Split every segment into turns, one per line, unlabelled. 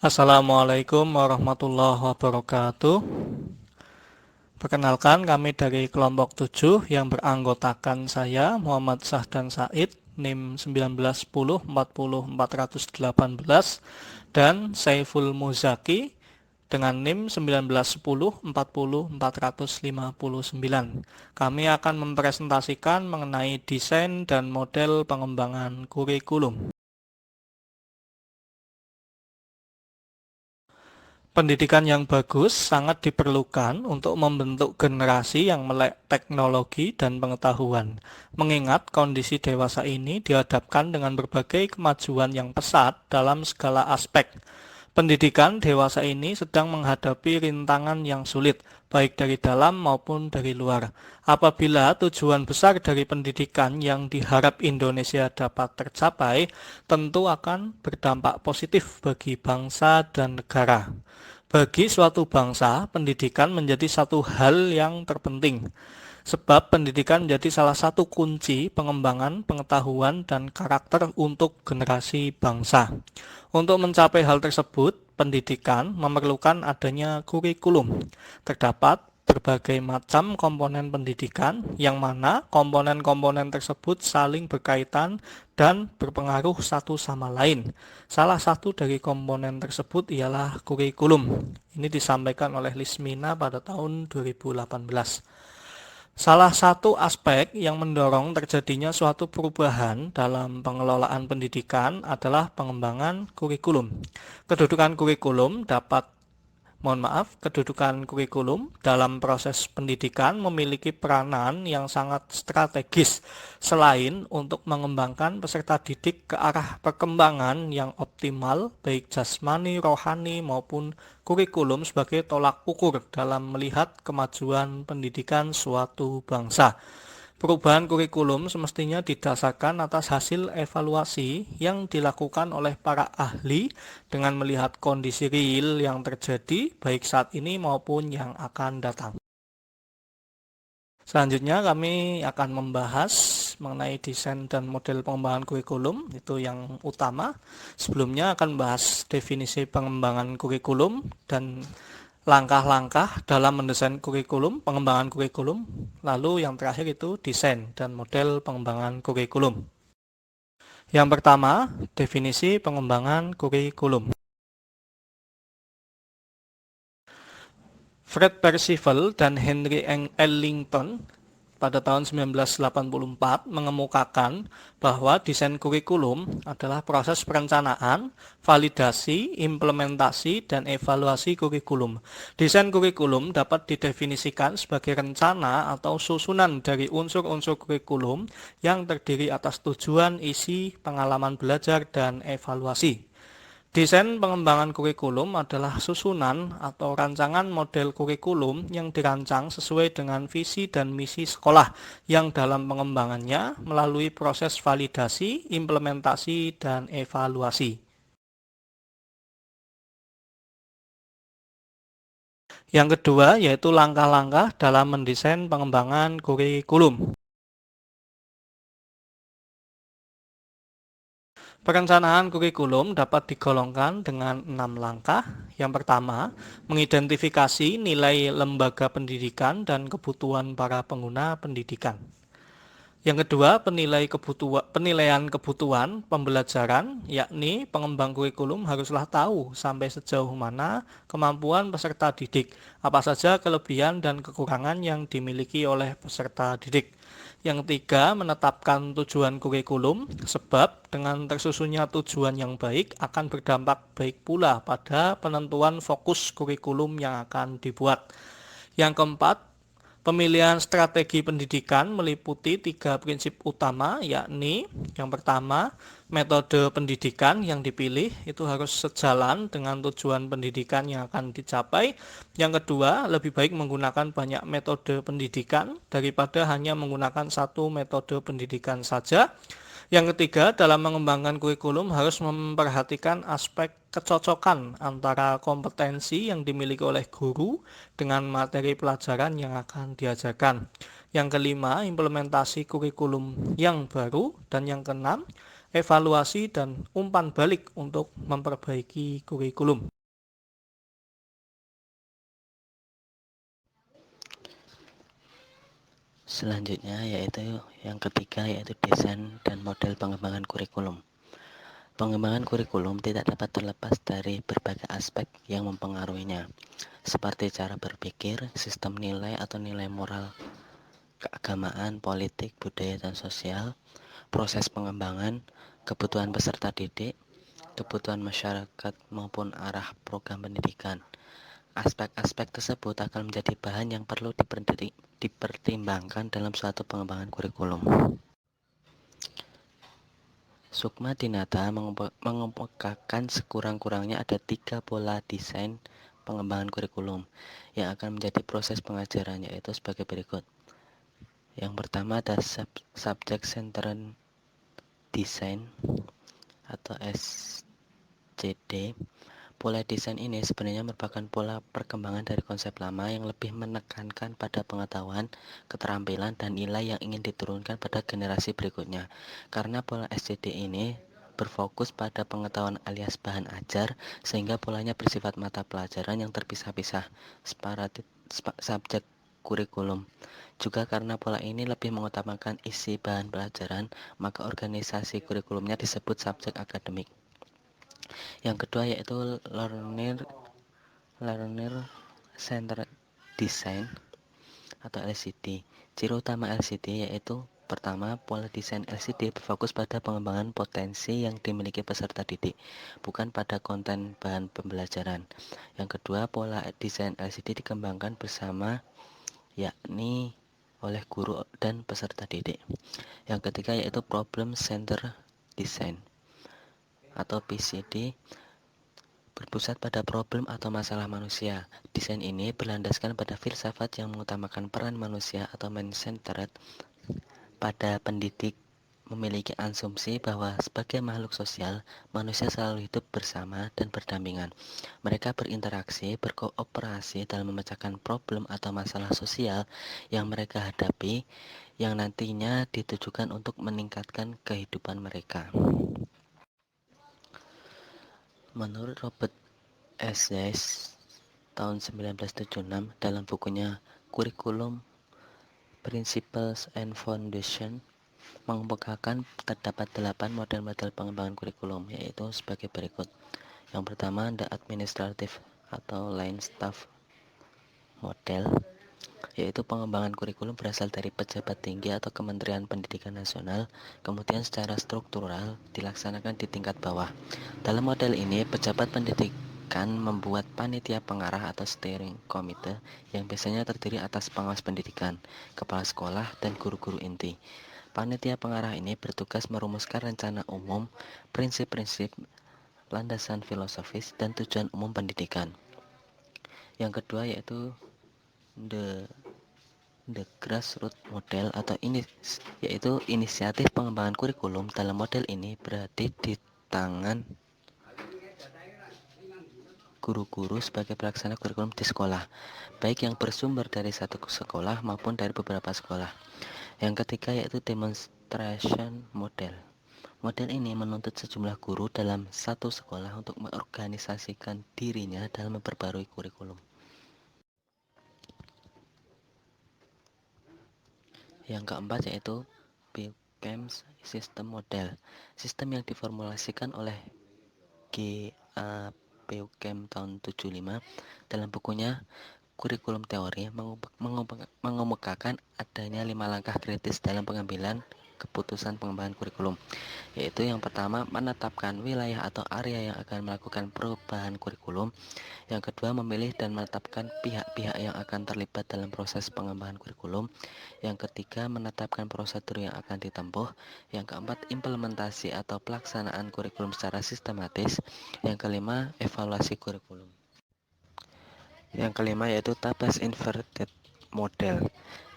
Assalamualaikum warahmatullahi wabarakatuh. Perkenalkan, kami dari kelompok 7 yang beranggotakan saya Muhammad Sahdan Said, NIM 1910 40 418 dan Saiful Muzaki dengan NIM 1910 40 459. Kami akan mempresentasikan mengenai desain dan model pengembangan kurikulum. Pendidikan yang bagus sangat diperlukan untuk membentuk generasi yang melek teknologi dan pengetahuan. Mengingat kondisi dewasa ini dihadapkan dengan berbagai kemajuan yang pesat dalam segala aspek. Pendidikan dewasa ini sedang menghadapi rintangan yang sulit, baik dari dalam maupun dari luar. Apabila tujuan besar dari pendidikan yang diharap Indonesia dapat tercapai, tentu akan berdampak positif bagi bangsa dan negara. Bagi suatu bangsa, pendidikan menjadi satu hal yang terpenting, sebab pendidikan menjadi salah satu kunci pengembangan pengetahuan dan karakter untuk generasi bangsa. Untuk mencapai hal tersebut, pendidikan memerlukan adanya kurikulum. Terdapat berbagai macam komponen pendidikan, yang mana komponen-komponen tersebut saling berkaitan dan berpengaruh satu sama lain. Salah satu dari komponen tersebut ialah kurikulum. Ini disampaikan oleh Lismina pada tahun 2018. Salah satu aspek yang mendorong terjadinya suatu perubahan dalam pengelolaan pendidikan adalah pengembangan kurikulum. Kedudukan kurikulum dapat Kedudukan kurikulum dalam proses pendidikan memiliki peranan yang sangat strategis, selain untuk mengembangkan peserta didik ke arah perkembangan yang optimal, baik jasmani, rohani, maupun kurikulum sebagai tolak ukur dalam melihat kemajuan pendidikan suatu bangsa. Perubahan kurikulum semestinya didasarkan atas hasil evaluasi yang dilakukan oleh para ahli dengan melihat kondisi real yang terjadi baik saat ini maupun yang akan datang. Selanjutnya kami akan membahas mengenai desain dan model pengembangan kurikulum, itu yang utama. Sebelumnya akan membahas definisi pengembangan kurikulum dan langkah-langkah dalam mendesain kurikulum, pengembangan kurikulum. Lalu yang terakhir itu desain dan model pengembangan kurikulum. Yang pertama, definisi pengembangan kurikulum. Fred Percival dan Henry Ellington pada tahun 1984 mengemukakan bahwa desain kurikulum adalah proses perencanaan, validasi, implementasi, dan evaluasi kurikulum. Desain kurikulum dapat didefinisikan sebagai rencana atau susunan dari unsur-unsur kurikulum yang terdiri atas tujuan, isi, pengalaman belajar, dan evaluasi. Desain pengembangan kurikulum adalah susunan atau rancangan model kurikulum yang dirancang sesuai dengan visi dan misi sekolah yang dalam pengembangannya melalui proses validasi, implementasi, dan evaluasi. Yang kedua yaitu langkah-langkah dalam mendesain pengembangan kurikulum. Perencanaan kurikulum dapat digolongkan dengan 6 langkah. Yang pertama, mengidentifikasi nilai lembaga pendidikan dan kebutuhan para pengguna pendidikan. Yang kedua, penilaian kebutuhan pembelajaran, yakni pengembang kurikulum haruslah tahu sampai sejauh mana kemampuan peserta didik, apa saja kelebihan dan kekurangan yang dimiliki oleh peserta didik. Yang ketiga, menetapkan tujuan kurikulum, sebab dengan tersusunnya tujuan yang baik akan berdampak baik pula pada penentuan fokus kurikulum yang akan dibuat. Yang keempat, pemilihan strategi pendidikan meliputi 3 prinsip utama, yakni yang pertama, metode pendidikan yang dipilih itu harus sejalan dengan tujuan pendidikan yang akan dicapai. Yang kedua, lebih baik menggunakan banyak metode pendidikan daripada hanya menggunakan satu metode pendidikan saja. Yang ketiga, dalam mengembangkan kurikulum harus memperhatikan aspek kecocokan antara kompetensi yang dimiliki oleh guru dengan materi pelajaran yang akan diajarkan. Yang kelima, implementasi kurikulum yang baru. Dan yang keenam, evaluasi, dan umpan balik untuk memperbaiki kurikulum.
Selanjutnya yaitu yang ketiga, yaitu desain dan model pengembangan kurikulum. Pengembangan kurikulum tidak dapat terlepas dari berbagai aspek yang mempengaruhinya, seperti cara berpikir, sistem nilai atau nilai moral, keagamaan, politik, budaya, dan sosial, proses pengembangan, kebutuhan peserta didik, kebutuhan masyarakat maupun arah program pendidikan. Aspek-aspek tersebut akan menjadi bahan yang perlu dipertimbangkan dalam suatu pengembangan kurikulum. Sukma Dinata mengemukakan sekurang-kurangnya ada 3 pola desain pengembangan kurikulum yang akan menjadi proses pengajaran, yaitu sebagai berikut. Yang pertama ada Subject Centered Design atau SCD. Pola desain ini sebenarnya merupakan pola perkembangan dari konsep lama yang lebih menekankan pada pengetahuan, keterampilan, dan nilai yang ingin diturunkan pada generasi berikutnya. Karena pola SCD ini berfokus pada pengetahuan alias bahan ajar, sehingga polanya bersifat mata pelajaran yang terpisah-pisah, subjek kurikulum. Juga karena pola ini lebih mengutamakan isi bahan pelajaran, maka organisasi kurikulumnya disebut subjek akademik. Yang kedua yaitu Learner Centered Design atau LCD. Ciri utama LCD yaitu pertama, pola desain LCD berfokus pada pengembangan potensi yang dimiliki peserta didik, bukan pada konten bahan pembelajaran. Yang kedua, pola desain LCD dikembangkan bersama, yakni oleh guru dan peserta didik. Yang ketiga yaitu Problem Center Design atau PCD, berpusat pada problem atau masalah manusia. Desain ini berlandaskan pada filsafat yang mengutamakan peran manusia atau man-centered. Pada pendidik memiliki asumsi bahwa sebagai makhluk sosial, manusia selalu hidup bersama dan berdampingan. Mereka berinteraksi, berkooperasi dalam memecahkan problem atau masalah sosial yang mereka hadapi, yang nantinya ditujukan untuk meningkatkan kehidupan mereka. Menurut Robert Estes tahun 1976 dalam bukunya Curriculum Principles and Foundation, mengemukakan terdapat 8 model-model pengembangan kurikulum, yaitu sebagai berikut. Yang pertama, the administrative atau line staff model, yaitu pengembangan kurikulum berasal dari pejabat tinggi atau Kementerian Pendidikan Nasional, kemudian secara struktural dilaksanakan di tingkat bawah. Dalam model ini, pejabat pendidikan membuat panitia pengarah atau steering committee yang biasanya terdiri atas pengawas pendidikan, kepala sekolah, dan guru-guru inti. Panitia pengarah ini bertugas merumuskan rencana umum, prinsip-prinsip, landasan filosofis, dan tujuan umum pendidikan. Yang kedua yaitu the grassroots model atau yaitu inisiatif pengembangan kurikulum. Dalam model ini berada di tangan guru-guru sebagai pelaksana kurikulum di sekolah, baik yang bersumber dari satu sekolah maupun dari beberapa sekolah. Yang ketiga yaitu demonstration model. Model ini menuntut sejumlah guru dalam satu sekolah untuk mengorganisasikan dirinya dalam memperbarui kurikulum. Yang keempat yaitu PUCAMS System Model. Sistem yang diformulasikan oleh G.A. PUCAM tahun 75 dalam bukunya Kurikulum Teori mengemukakan adanya 5 langkah kritis dalam pengambilan keputusan pengembangan kurikulum, yaitu yang pertama, menetapkan wilayah atau area yang akan melakukan perubahan kurikulum. Yang kedua, memilih dan menetapkan pihak-pihak yang akan terlibat dalam proses pengembangan kurikulum. Yang ketiga, menetapkan prosedur yang akan ditempuh. Yang keempat, implementasi atau pelaksanaan kurikulum secara sistematis. Yang kelima, evaluasi kurikulum. Yang kelima yaitu Tabas Inverted Model.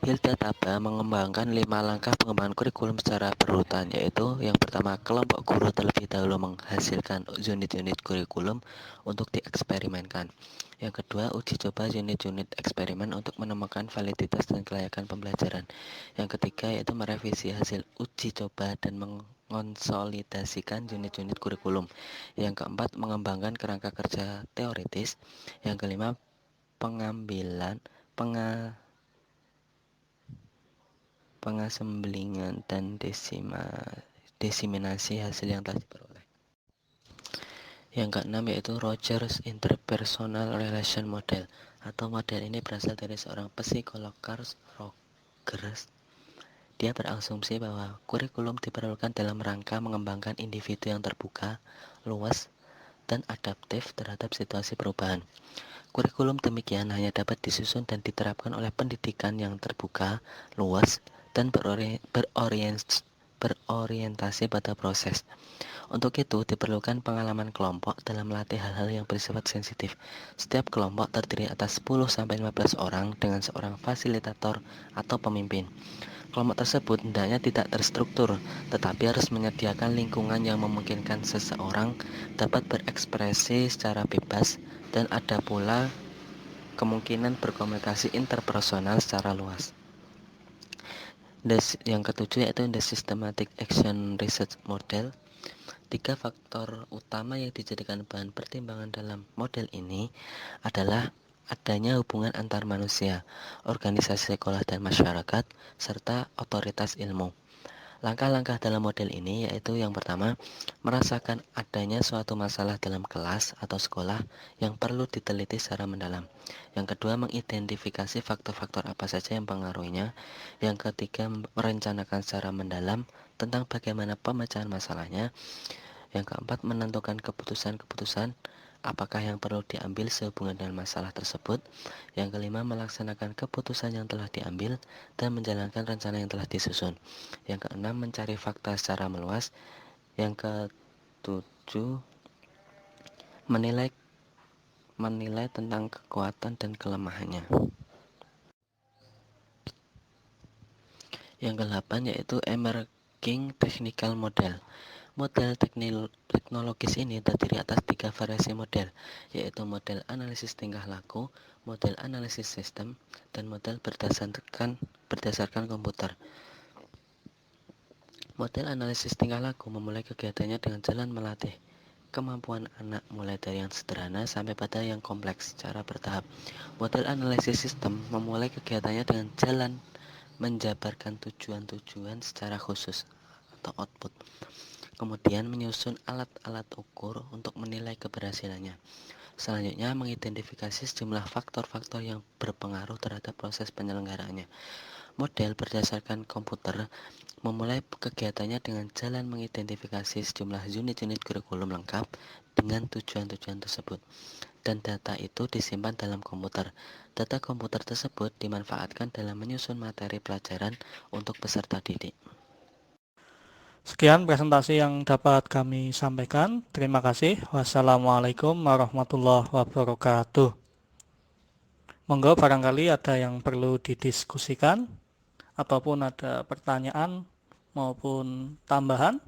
Hilda Taba mengembangkan 5 langkah pengembangan kurikulum secara berurutan, yaitu yang pertama, kelompok guru terlebih dahulu menghasilkan unit-unit kurikulum untuk dieksperimenkan. Yang kedua, uji coba unit-unit eksperimen untuk menemukan validitas dan kelayakan pembelajaran. Yang ketiga yaitu merevisi hasil uji coba dan mengonsolidasikan unit-unit kurikulum. Yang keempat, mengembangkan kerangka kerja teoritis. Yang kelima, pengambilan, pengasemblingan dan desiminasi hasil yang telah diperoleh. Yang keenam yaitu Rogers Interpersonal Relation Model, atau model ini berasal dari seorang psikolog Carl Rogers. Dia berasumsi bahwa kurikulum diperlukan dalam rangka mengembangkan individu yang terbuka, luas, dan adaptif terhadap situasi perubahan. Kurikulum demikian hanya dapat disusun dan diterapkan oleh pendidikan yang terbuka, luas, dan berorientasi pada proses. Untuk itu, diperlukan pengalaman kelompok dalam melatih hal-hal yang bersifat sensitif. Setiap kelompok terdiri atas 10-15 orang dengan seorang fasilitator atau pemimpin. Kelompok tersebut hendaknya tidak terstruktur, tetapi harus menyediakan lingkungan yang memungkinkan seseorang dapat berekspresi secara bebas, dan ada pula kemungkinan berkomunikasi interpersonal secara luas. Yang ketujuh yaitu The Systematic Action Research Model. 3 faktor utama yang dijadikan bahan pertimbangan dalam model ini adalah adanya hubungan antar manusia, organisasi sekolah dan masyarakat, serta otoritas ilmu. Langkah-langkah dalam model ini yaitu yang pertama, merasakan adanya suatu masalah dalam kelas atau sekolah yang perlu diteliti secara mendalam. Yang kedua, mengidentifikasi faktor-faktor apa saja yang mempengaruhinya. Yang ketiga, merencanakan secara mendalam tentang bagaimana pemecahan masalahnya. Yang keempat, menentukan keputusan-keputusan apakah yang perlu diambil sehubungan dengan masalah tersebut. Yang kelima, melaksanakan keputusan yang telah diambil dan menjalankan rencana yang telah disusun. Yang keenam, mencari fakta secara meluas. Yang ketujuh, menilai tentang kekuatan dan kelemahannya. Yang kedelapan yaitu Emerging Technical Model. Model teknologis ini terdiri atas 3 variasi model, yaitu model analisis tingkah laku, model analisis sistem, dan model berdasarkan komputer. Model analisis tingkah laku memulai kegiatannya dengan jalan melatih kemampuan anak mulai dari yang sederhana sampai pada yang kompleks secara bertahap. Model analisis sistem memulai kegiatannya dengan jalan menjabarkan tujuan-tujuan secara khusus atau output. Kemudian menyusun alat-alat ukur untuk menilai keberhasilannya. Selanjutnya mengidentifikasi sejumlah faktor-faktor yang berpengaruh terhadap proses penyelenggaraannya. Model berdasarkan komputer memulai kegiatannya dengan jalan mengidentifikasi sejumlah unit-unit kurikulum lengkap dengan tujuan-tujuan tersebut. Dan data itu disimpan dalam komputer. Data komputer tersebut dimanfaatkan dalam menyusun materi pelajaran untuk peserta didik.
Sekian presentasi yang dapat kami sampaikan. Terima kasih. Wassalamualaikum warahmatullahi wabarakatuh. Monggo barangkali ada yang perlu didiskusikan ataupun ada pertanyaan maupun tambahan.